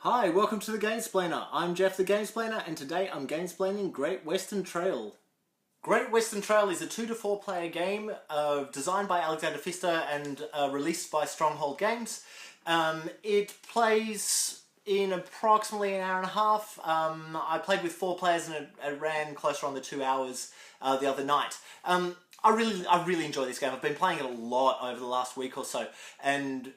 Hi, welcome to the Gamesplainer. I'm Jeff the Gamesplainer and today I'm gamesplaining Great Western Trail. Great Western Trail is a 2 to 4 player game designed by Alexander Pfister and released by Stronghold Games. It plays in approximately an hour and a half. I played with 4 players and it ran closer on the 2 hours the other night. I really enjoy this game. I've been playing it a lot over the last week or so, and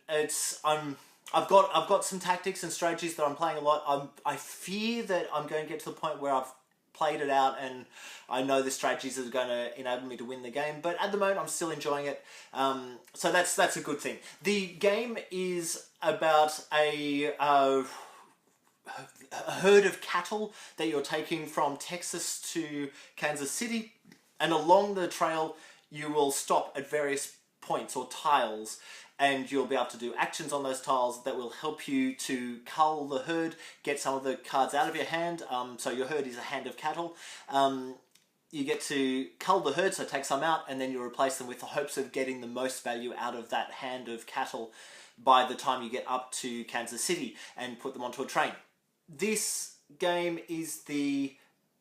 I've got some tactics and strategies that I'm playing a lot. I fear that I'm going to get to the point where I've played it out and I know the strategies that are going to enable me to win the game. But at the moment, I'm still enjoying it. So that's a good thing. The game is about a herd of cattle that you're taking from Texas to Kansas City, and along the trail you will stop at various points or tiles, and you'll be able to do actions on those tiles that will help you to cull the herd, get some of the cards out of your hand. So your herd is a hand of cattle. You get to cull the herd, so take some out, and then you replace them with the hopes of getting the most value out of that hand of cattle by the time you get up to Kansas City and put them onto a train. This game is the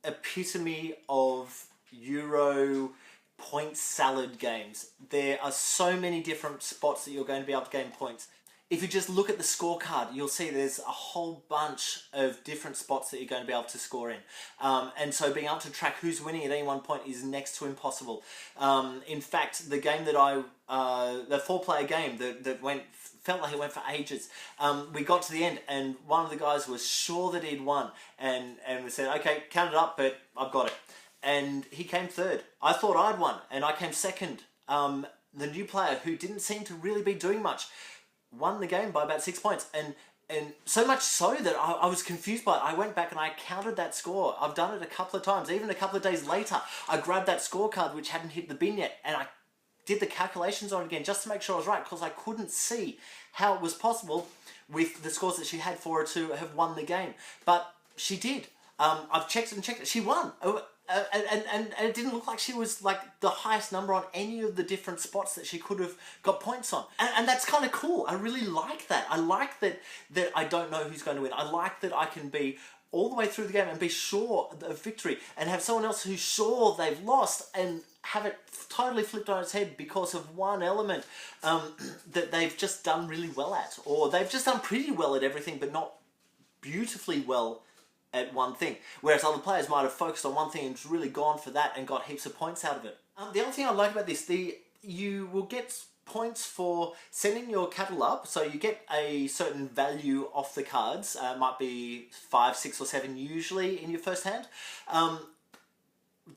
epitome of Euro point salad games. There are so many different spots that you're going to be able to gain points. If you just look at the scorecard, you'll see there's a whole bunch of different spots that you're going to be able to score in. And so being able to track who's winning at any one point is next to impossible. In fact, the game that the 4-player game that felt like it went for ages. We got to the end and one of the guys was sure that he'd won, and we said, okay, count it up, but I've got it. And he came third. I thought I'd won, and I came second. The new player, who didn't seem to really be doing much, won the game by about 6 points. And so much so that I was confused by it. I went back and I counted that score. I've done it a couple of times. Even a couple of days later, I grabbed that scorecard which hadn't hit the bin yet, and I did the calculations on it again just to make sure I was right, because I couldn't see how it was possible with the scores that she had for her to have won the game. But she did. I've checked and checked it. She won. And it didn't look like she was like the highest number on any of the different spots that she could have got points on. And that's kind of cool. I really like that. I like that I don't know who's going to win. I like that I can be all the way through the game and be sure of victory, and have someone else who's sure they've lost and have it totally flipped on its head because of one element that they've just done really well at, or they've just done pretty well at everything but not beautifully well at one thing, whereas other players might have focused on one thing and really gone for that and got heaps of points out of it. The other thing I like about this, you will get points for sending your cattle up, so you get a certain value off the cards. It might be 5, 6 or 7 usually in your first hand.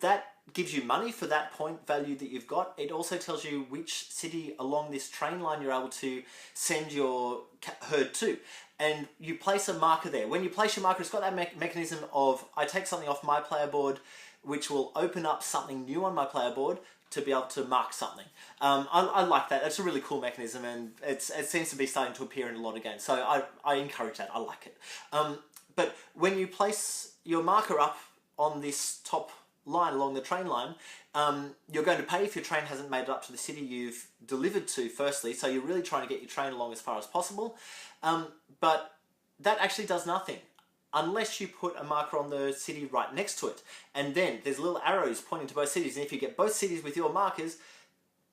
That gives you money for that point value that you've got. It also tells you which city along this train line you're able to send your herd to. And you place a marker there. When you place your marker, it's got that mechanism of, I take something off my player board, which will open up something new on my player board to be able to mark something. I like that. It's a really cool mechanism, and it seems to be starting to appear in a lot of games. So I encourage that. I like it. But when you place your marker up on this top line along the train line, you're going to pay if your train hasn't made it up to the city you've delivered to firstly, so you're really trying to get your train along as far as possible. But that actually does nothing unless you put a marker on the city right next to it, and then there's little arrows pointing to both cities, and if you get both cities with your markers,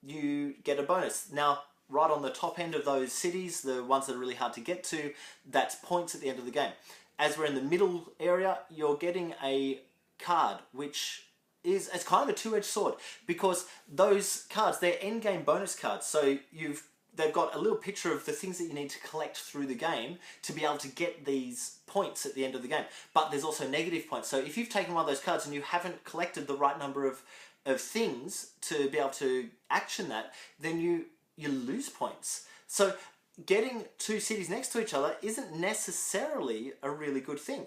you get a bonus. Now, right on the top end of those cities, the ones that are really hard to get to, that's points at the end of the game. As we're in the middle area, you're getting a card, which is, it's kind of a two-edged sword, because those cards, they're endgame bonus cards. So they've got a little picture of the things that you need to collect through the game to be able to get these points at the end of the game. But there's also negative points. So if you've taken one of those cards and you haven't collected the right number of things to be able to action that, then you lose points. So getting 2 cities next to each other isn't necessarily a really good thing.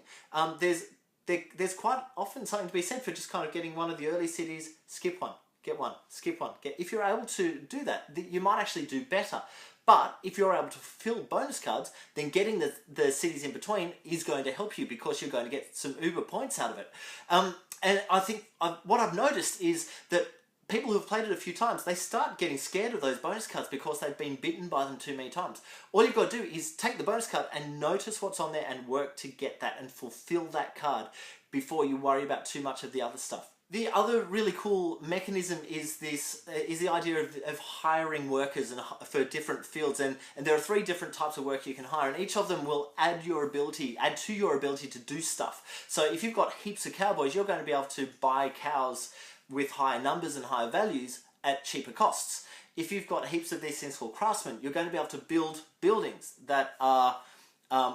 There's quite often something to be said for just kind of getting one of the early cities, skip one, get one, skip one. If you're able to do that, you might actually do better. But if you're able to fill bonus cards, then getting the cities in between is going to help you, because you're going to get some uber points out of it. And I think what I've noticed is that people who've played it a few times, they start getting scared of those bonus cards because they've been bitten by them too many times. All you've got to do is take the bonus card and notice what's on there and work to get that and fulfill that card before you worry about too much of the other stuff. The other really cool mechanism is the idea of hiring workers for different fields, and there are 3 different types of work you can hire, and each of them will add to your ability to do stuff. So if you've got heaps of cowboys, you're going to be able to buy cows with higher numbers and higher values at cheaper costs. If you've got heaps of these things called craftsmen, you're going to be able to build buildings that are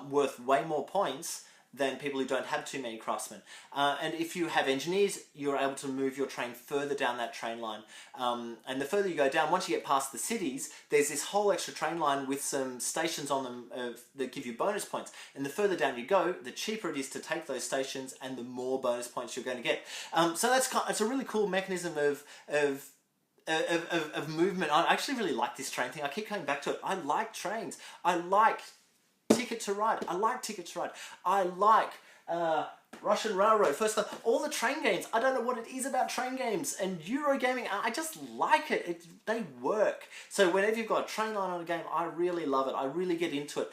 worth way more points than people who don't have too many craftsmen. And if you have engineers, you're able to move your train further down that train line. And the further you go down, once you get past the cities, there's this whole extra train line with some stations on them that give you bonus points. And the further down you go, the cheaper it is to take those stations and the more bonus points you're going to get. So it's a really cool mechanism of movement. I actually really like this train thing. I keep coming back to it. I like trains. I like Ticket to Ride. I like Ticket to Ride. I like Russian Railroad, First Class, all the train games. I don't know what it is about train games and Eurogaming. I just like it. They work. So whenever you've got a train line on a game, I really love it. I really get into it.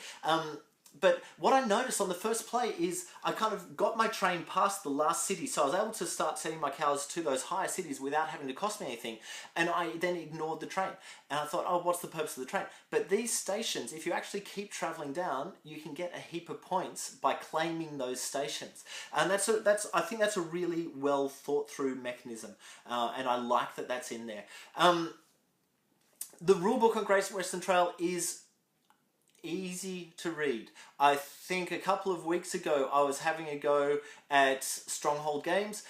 But what I noticed on the first play is I kind of got my train past the last city, so I was able to start sending my cows to those higher cities without having to cost me anything, and I then ignored the train. And I thought, oh, what's the purpose of the train? But these stations, if you actually keep travelling down, you can get a heap of points by claiming those stations. And I think that's a really well thought through mechanism, and I like that that's in there. The rulebook on Great Western Trail is easy to read. I think a couple of weeks ago I was having a go at Stronghold Games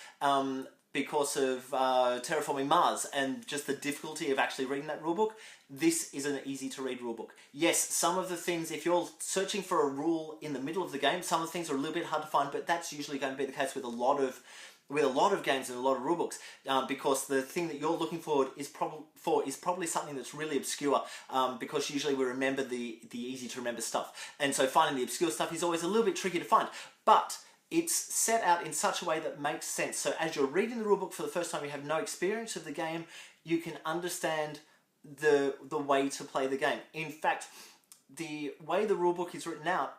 because of Terraforming Mars and just the difficulty of actually reading that rulebook. This is an easy to read rulebook. Yes, some of the things, if you're searching for a rule in the middle of the game, some of the things are a little bit hard to find, but that's usually going to be the case with a lot of games and a lot of rulebooks, because the thing that you're looking for is probably something that's really obscure, because usually we remember the easy to remember stuff, and so finding the obscure stuff is always a little bit tricky to find, but it's set out in such a way that makes sense. So as you're reading the rulebook for the first time, you have no experience of the game, you can understand the way to play the game. In fact, the way the rulebook is written out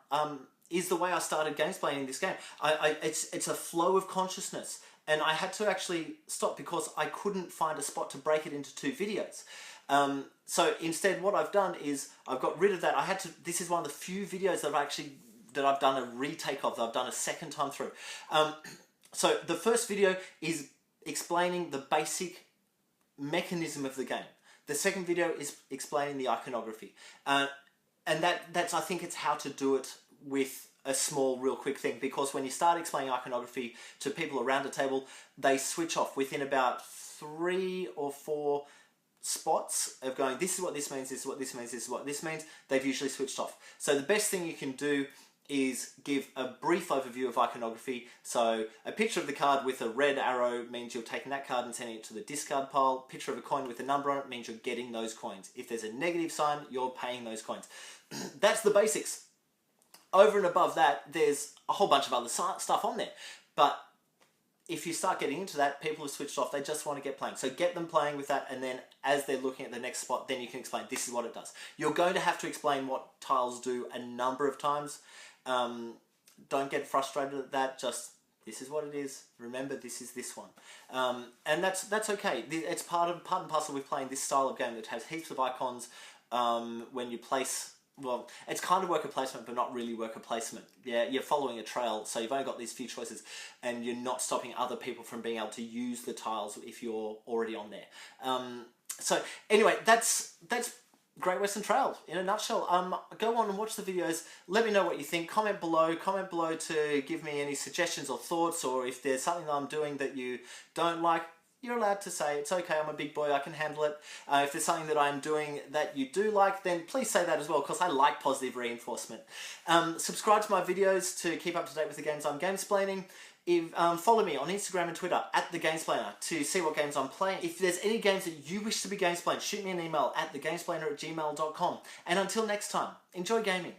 is the way I started gamesplaying this game. It's a flow of consciousness, and I had to actually stop because I couldn't find a spot to break it into 2 videos. So instead, what I've done is I've got rid of that. This is one of the few videos that I've done a retake of, that I've done a second time through. So the first video is explaining the basic mechanism of the game. The second video is explaining the iconography. And that's I think it's how to do it with a small, real quick thing, because when you start explaining iconography to people around the table, they switch off within about 3 or 4 spots of going, this is what this means, this is what this means, this is what this means. They've usually switched off. So the best thing you can do is give a brief overview of iconography. So a picture of the card with a red arrow means you're taking that card and sending it to the discard pile. Picture of a coin with a number on it means you're getting those coins. If there's a negative sign, you're paying those coins. That's the basics. Over and above that, there's a whole bunch of other stuff on there. But if you start getting into that, people have switched off. They just want to get playing. So get them playing with that, and then as they're looking at the next spot, then you can explain, this is what it does. You're going to have to explain what tiles do a number of times. Don't get frustrated at that. Just, this is what it is. Remember, this is this one. And that's okay. It's part and parcel with playing this style of game that has heaps of icons when you place. Well, it's kind of worker placement, but not really worker placement. Yeah, you're following a trail, so you've only got these few choices, and you're not stopping other people from being able to use the tiles if you're already on there. So anyway, that's Great Western Trail in a nutshell. Go on and watch the videos. Let me know what you think. Comment below to give me any suggestions or thoughts, or if there's something that I'm doing that you don't like. You're allowed to say, it's okay, I'm a big boy, I can handle it. If there's something that I'm doing that you do like, then please say that as well, because I like positive reinforcement. Subscribe to my videos to keep up to date with the games I'm gamesplaining. Follow me on Instagram and Twitter at The Gamesplainer to see what games I'm playing. If there's any games that you wish to be gamesplained, shoot me an email at thegamesplainer@gmail.com. And until next time, enjoy gaming.